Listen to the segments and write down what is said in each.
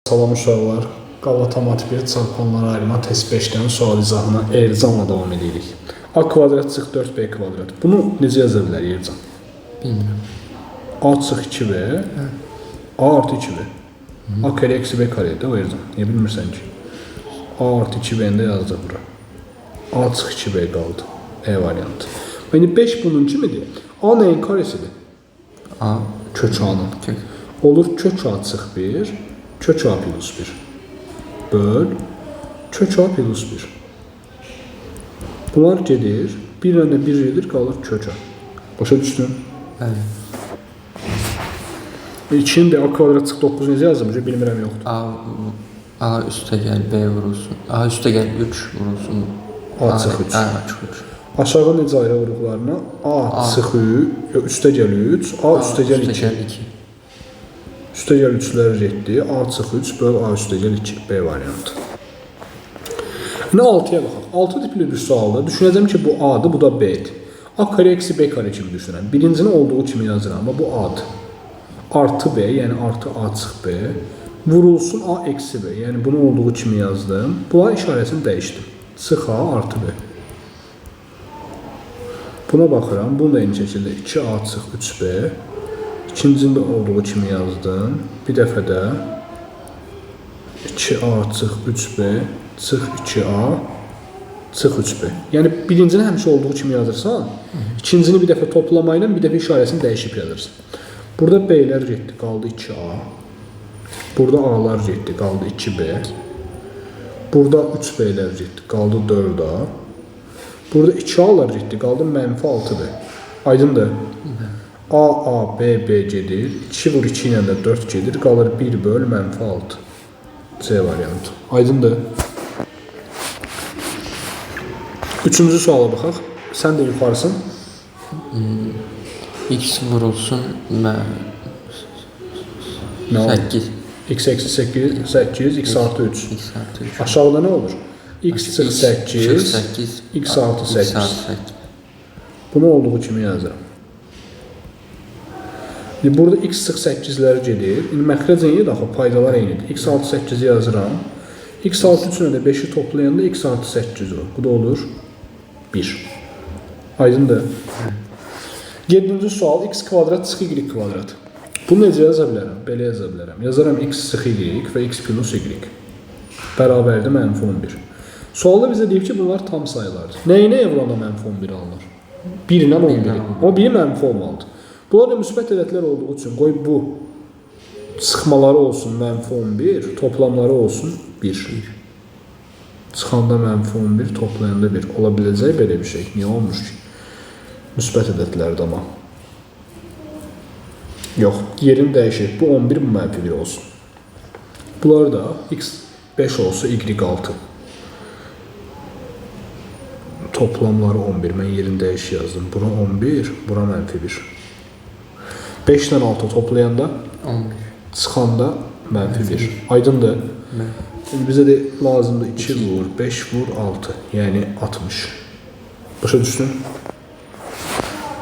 Salam uşaqlar, Qalata Matematik çarpanlara ayırma test 5-dən sual izahına Ercanla davam edirik. A kvadrat çıx 4B kvadrat. Bunu necə yaza bilər Ercan? Bilmirəm. A çıx 2B, A artı 2B. A kare eksi B karedir o Ercan. Niyə bilmirsən ki? A artı 2B'ni də yazdıq bura. A çıx 2B qaldı. E variantı. Yəni 5 bunun kimidir? A nəyin karesidir? A Kök A'nın. kök. Olur kök A çıx 1, kök A plus 1. Böl, kök A plus 1. Bunlar gedir, bir ilə bir gedir, qalır kök A. Başa düşdün? Bəli. 2'nin də A kvadrat çıx 9 necə yazılmış, bilmirəm yoxdur. A üstə gəl B vurulsun. A üstə gəl 3 vurulsun. A çıx 3. A çıx 3. Aşağı necə ayırıqlarına? A çıx 3, üstə gəl 3, A üstə gəl 2. Üstə gəl 3'lər getdi, A çıx 3, böl A üstə gəl 2, B variantı. Nə 6'ya baxaq. 6 tipli bir sualda düşünəcəm ki, bu A'dır, bu da B'dir. A kare eksi B kare kimi düşünürəm. Birincinin olduğu kimi yazıram, amma bu A'dır. Artı B, yəni artı A çıx B, vurulsun A eksi B, yəni bunun olduğu kimi yazdım. Bunların işarəsini dəyişdim. Çıx A artı B. Buna baxıram, bunu da eyni şəkildə 2A çıx 3B. İkincinin də olduğu kimi yazdım. Bir dəfə də 2A çıx 3B çıx 2A çıx 3B. Yəni birincini həmişə olduğu kimi yazırsan, ikincini bir dəfə toplama ilə bir dəfə işarəsini dəyişib yazırsan. Burada B'lər getdi, qaldı 2A. Burada A'lar getdi, qaldı 2B. Burada 3B'lər getdi, qaldı 4A. Burada 2A'lar getdi, qaldı mənfi 6B. Aydındır? A, B, B gedir. 2 vur 2 ilə də 4 gedir. Qalır 1 böl mənfi 6. C variantı. Aydındır? Üçüncü suala baxaq. Sən də yuxarısın. X vurulsun 8. X eksi 8, X artı 3. X artı 3. Aşağıda nə olur? X çıx 8, X artı 8. Bunu olduğu kimi yazıram. Burada X çıx 8'lər gedir. Məxrəc eynidir, axı paydalar eynidir. X artı 8'i yazıram. X artı 3'ünə də 5'i toplayanda X artı 8 olur. Bu da olur 1. Aydındır? 7-ci sual. X kvadrat çıx Y kvadrat. Bunu necə yaza bilərəm? Belə yaza bilərəm. Yazaram X çıx Y və X plus Y. Bərabərdir mənfi 11. Sualda bizə deyib ki, bunlar tam sayılardır. Nəyinə evranda mənfi 11 alınır? 1 ilə 11. O 1 mənfi olmalıdır. Bunlar da müsbət ədədlər olduğu üçün qoy bu çıxmaları olsun mənfi 11, toplamları olsun 1. Çıxanda mənfi 11, toplayanda 1. Ola biləcək belə bir şey. Niyə olmuş ki? Müsbət ədədlərdə amma. Yox, yerini dəyişir. Bu 11, bu mənfi 1 olsun. Bunlar da X 5 olsa Y 6. Toplamları 11. Mən yerini dəyiş yazdım. Bura 11, bura mənfi 1. 5 ilə 6 toplayanda 11. Çıxanda mənfi 1. Aydındır? Bizə də lazımdır 2 vur, 5 vur, 6. Yəni 60. Başa düşdün?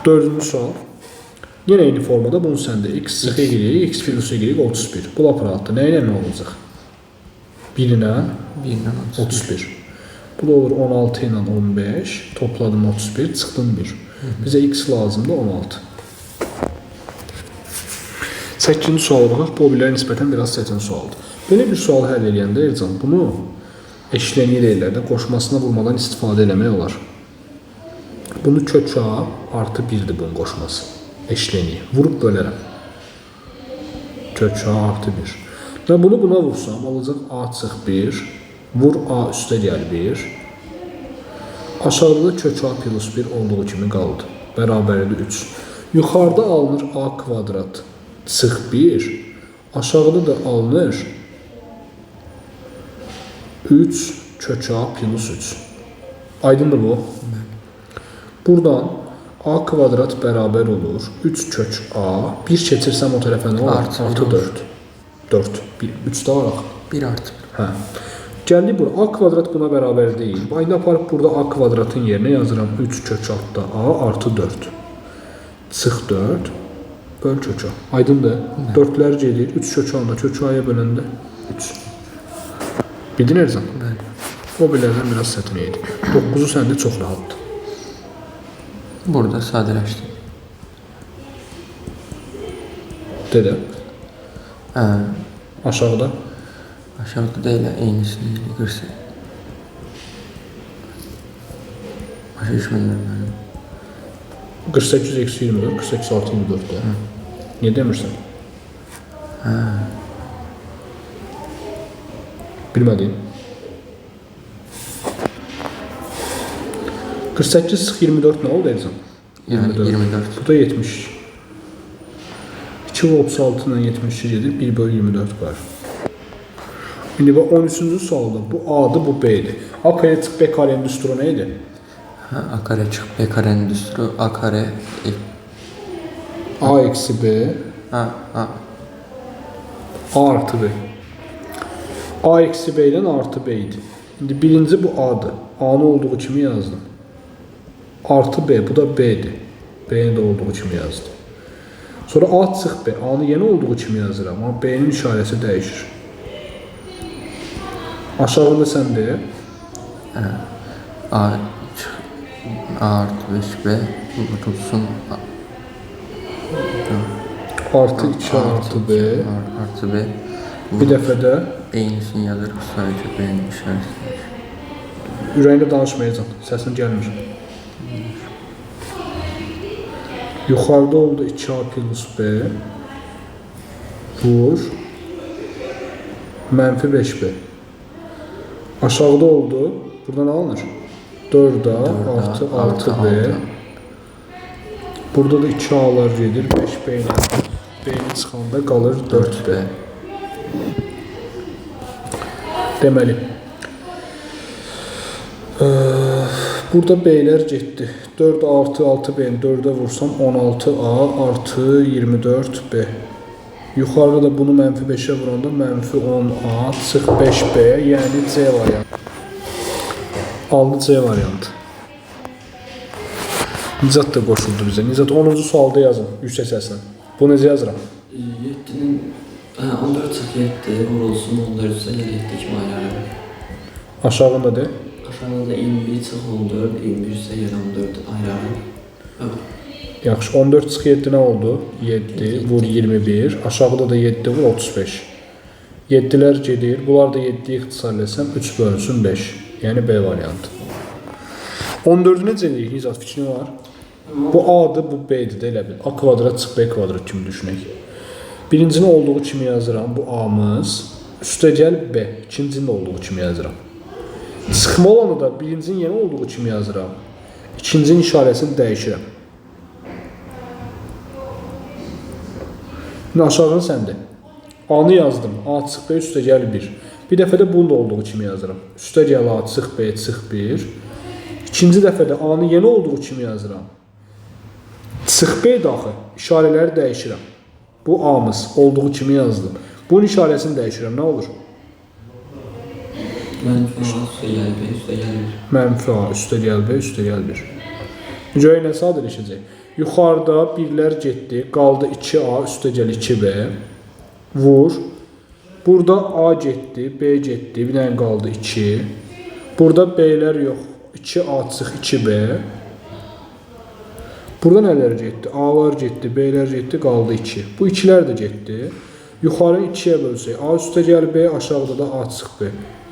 4-cü sual. Yenə eyni formada bunun səndə X çıx Y, X plus Y 31. Bu laparatda nə ilə nə olacaq? 1 ilə 31. Bu da olur 16 ilə 15. Topladım 31, çıxdım 1. Bizə X lazımdır 16. 8-ci suala baxaq. Bu bilərə nisbətən biraz çətin sualdır. Belə bir sual həll edəndə Ercan, bunu eşleniyi reylərdə qoşmasına vurmadan istifadə eləmək olar. Bunu kök A artı 1'dir bunun qoşması. Eşleniyi. Vurub bölərəm. Kök A artı 1. Və bunu buna vursam, olacaq A çıx 1. Vur A üstə gəl 1. Aşağıda da kök A plus 1 olduğu kimi qaldı. Bərabərdir 3. Yuxarıda alınır A kvadrat çıx 1. Aşağıda da alınır 3 kök A plus 3. Aydındır bu? Buradan A kvadrat bərabər olur 3 kök A. 1 keçirsəm o tərəfə nə olur? Artı 4. 4. 3 daha var. 1 artı 1. Hə. Gəldik bura. A kvadrat buna bərabər deyil. Aynı aparıb burada A kvadratın yerinə yazıram 3 kök altda A artı 4. Çıx 4. Böl kök A. Aydındır? 4'lər gedir. 3 kök A'da kök A'ya böləndə 3. Bildin Erzan? Bəli. O bilərdən biraz çətin idi. 9'u səndə çox rahatdır. Burada sadələşdim. Dedə. Hə. Aşağıda. Aşağıda da elə eynisini 48. Başa düşmürəm mənim. 48 eksi 24, 48 artı 24'də. Niyə demirsən? Bilmədin. 48 sıx 24 nə oldu Elzan? Yəni 24. Bu da 70. 2 və 36 ilə 72 gedir. 1 bölü 24 var. İndi bax 13-cü sualda bu A-dır, bu B-dir. A kare çıx B karenin düsturu nə idi? Hə, A kare çıx B karenin düsturu A kare A eksi B A A artı B. A eksi B ilə artı B idi. İndi birinci bu A'dır. A'nın olduğu kimi yazdım. Artı B, bu da B'dir. B'nin de olduğu kimi yazdım. Sonra A çıx B. A'nın yeni olduğu kimi yazıram. Ama B'nin işarəsi dəyişir. Aşağıda sən de. A artı 5B tutulsun Artı 2 artı B. Artı B. Bir dəfə də Eynisini yazırıq sadəcə B'nin işarəsi. ürəyində danışmayacaq. Səsin gəlmir. Yuxarıda oldu 2A plus B. Vur. Mənfi 5B. Aşağıda oldu. Burada nə alınır? 4A artı 6B. Burada da 2A'lar gedir. 5B ilə B'nin çıxanda qalır 4B. Deməli. Burada B'lər getdi. 4 artı 6B'ni 4'e vursam 16A artı 24B. Yuxarıda da bunu mənfi 5'e vuranda mənfi 10A çıx 5B, yəni C variantı. Aldı C variantı. Nicat da qoşuldu bizə. Nicat 10-cu sualda yazın yüksək səslə. Bu necə yazıram? 7'nin 14 çık 7 vurulsun 14 ise 7 kimi ayarlar. Aşağında de. Aşağıda 21 çık 14, 21 ise 14 ayarlar. Evet. Yaxşı, 14 çıx 7 nə oldu? 7 vur 21. Aşağıda da 7 vur 35. 7'lər gedir. Bunlar da 7'yi ixtisarləsəm 3 bölünsün 5. Yəni B variantı. 14'ü necə edirik? Nizat fikrin var. Bu A'dır, bu B'dir də elə bil. A kvadrat çıx B kvadrat kimi düşünək. Birincinin olduğu kimi yazıram. Bu A'mız. Üstə gəl B. İkincinin olduğu kimi yazıram. Çıxma olanı da birincinin yeni olduğu kimi yazıram. İkincinin işarəsini dəyişirəm. Şimdi aşağıdan səndə. A'nı yazdım. A çıx B üstə gəl 1. Bir dəfə də bunun da olduğu kimi yazıram. Üstə gəl A çıx B çıx 1. İkinci dəfə də A'nın yeni olduğu kimi yazıram. Çıx B daxil işarələri dəyişirəm. Bu A'mız olduğu kimi yazdım. Bunun işarəsini dəyişirəm. Nə olur? Mənfi A üstə gəl B üstə gəl 1. Mənfi A üstə gəl B üstə gəl 1. Göyə nə sadələşəcək? Yuxarıda 1'lər getdi. Qaldı 2A üstə gəl 2B. Vur. Burada A getdi, B getdi. Bir dənə qaldı 2. Burada B'lər yox. 2A çıx 2B. Burada nələr getdi? A'lar getdi, B'lər getdi, qaldı 2. Bu 2'lər də getdi. Yuxarı 2'yə bölsək. A üstə gəl B, aşağıda da A çıx B.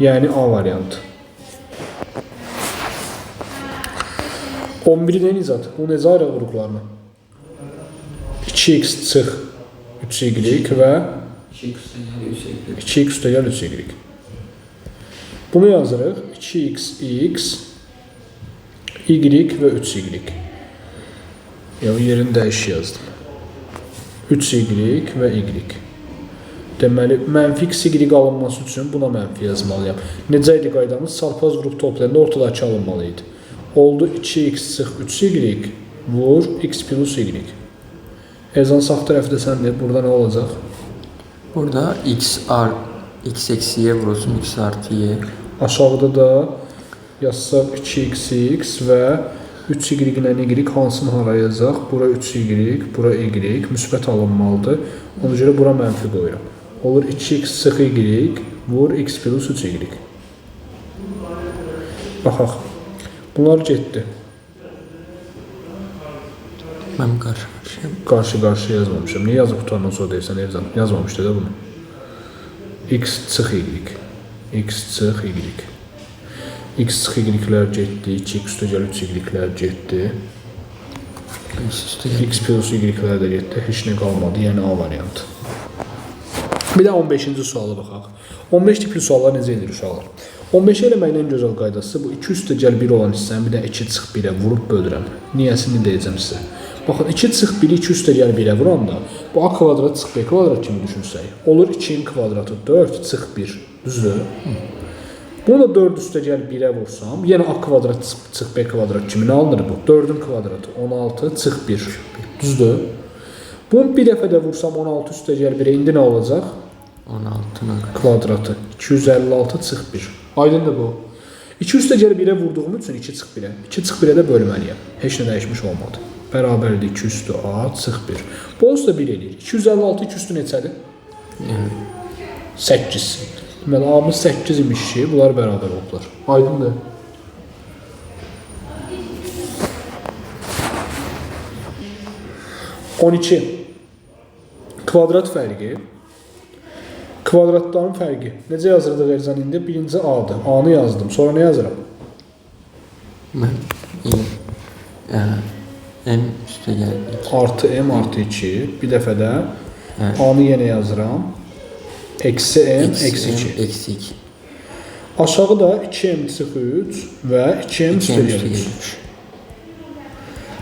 Yəni A variantı. 11'i Nizat. Bu necə ayrı qruqlarına? 2x çıx 3y və 2x üstə gəl 3y. Bunu yazırıq. 2x, y və 3y. Yəni yerini dəyiş yazdım. 3y və y. Deməli, mənfi x, y alınması üçün buna mənfi yazmalıyam. Necə idi qaydamız? Sarpaz qrup toplayanda ortadakı alınmalı idi. Oldu 2x çıx 3y vur x plus y. Ezan sağ tərəfdə səndə. Burada nə olacaq? Burada x eksi y vurulsun x artı y. Aşağıda da yazsaq 2x və 3y ilə y hansını hara yazacaq? Bura 3y, bura y müsbət alınmalıdır. Ona görə bura mənfi qoyuram. olur 2x sıx y vur x plus 3y. Baxaq. Bunlar getdi. Mən qarşı-qarşıyam. Qarşı-qarşı yazmamışam. Niyə yazıb qutandan sonra deyirsən Erzan? Yazmamışdı da bunu. X sıx y. X sıx y. X sıx y-lər getdi. 2x üstə gəl 3y-lər getdi. X plus y-lər də getdi. Heç nə qalmadı. Yəni A variantı. Bir də 15-ci suala baxaq. 15 tipli suallar necə edir uşaqlar? 15 eləməyin ən gözəl qaydası bu 2 üstə gəl 1 olan hissəni bir də 2 çıx 1-ə vurub bölürəm. Niyəsini deyəcəm sizə. Baxın 2 çıx 1-i 2 üstə gəl 1-ə vuranda bu A kvadrat çıx B kvadrat kimi düşünsək. Olur 2-nin kvadratı 4 çıx 1. Düzdür? Bunu da 4 üstə gəl 1-ə vursam, yenə A kvadrat çıx B kvadrat kimi nə alınır bu? 4-ün kvadratı 16 çıx 1. Düzdür? Bunu bir dəfə də vursam 16 üstə gəl 1-ə indi nə olacaq? 16'nın Kvadratı 256 çıx 1. Aydındır bu. 2 üstə gəl 1-ə vurduğum üçün 2 çıx 1-ə. 2 çıx 1-ə də bölməliyəm. Heç nə dəyişmiş olmadı. Bərabərdir 2 üstü A çıx 1. Bu olsa da 1 eləyir. 256 2 üstü neçədir? 8. Deməli A-mız 8 imiş ki, bunlar bərabər oldular. Aydındır. Kvadrat fərqi. Kvadratların fərqi. Necə yazırdıq Erzan indi? Birinci A-dır. A-nı yazdım. Sonra nə yazıram? mən M üstə gəl 2. Artı M artı 2. Bir dəfə də A-nı yenə yazıram. Eksi M eksi 2. Eksi 2. Aşağıda 2M çıx 3 və 2M üstə gəl 3.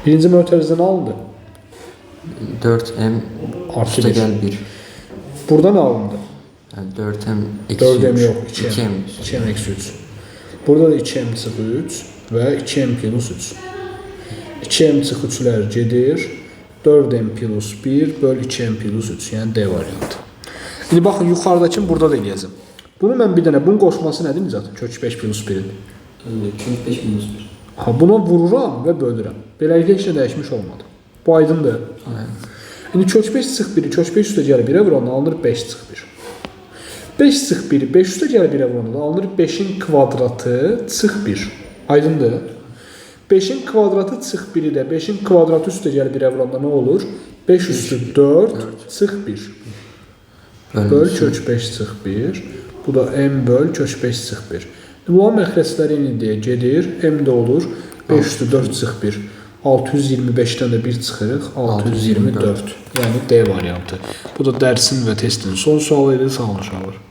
Birinci mötərizə nə alındı? 4M Artı üstə 1. gəl 1. Burada nə alındı? 4M eksi 4M 3. yox, 2M. 2M eksi 3. Burada da 2M çıx 3 və 2M plus 3. 2M çıx 3-lər gedir. 4M plus 1 böl 2M plus 3. Yəni D variantı. İndi baxın, yuxarıdakini burada da eləyəcəm. Bunu mən bir dənə, bunun qoşması nədir Nicat? Kök 5 plus 1-in. Kök 5 minus 1. Buna vururam və bölürəm. Beləliklə heç nə dəyişmiş olmadı. Bu aydındır. İndi kök 5 çıx 1-i kök 5 üstə gəl 1-ə vuranda alınır 5 çıx 1. 5 çıx 1-i 5 üstə gəl 1-ə vuranda alınır 5-in kvadratı çıx 1. Aydındır. 5-in kvadratı çıx 1-i də 5-in kvadratı üstə gəl 1-ə vuranda nə olur? 5 üstü 4 çıx 1. Böl kök 5 çıx 1. Bu da M böl kök 5 çıx 1. Bunların məxrəcləri eynidir, gedir. M də olur. 5 üstü 4 çıx 1. 625-dən də 1 çıxırıq. 624. Yəni D variantı. Bu da dərsin və testin son sualı idi. Sağ olun uşaqlar.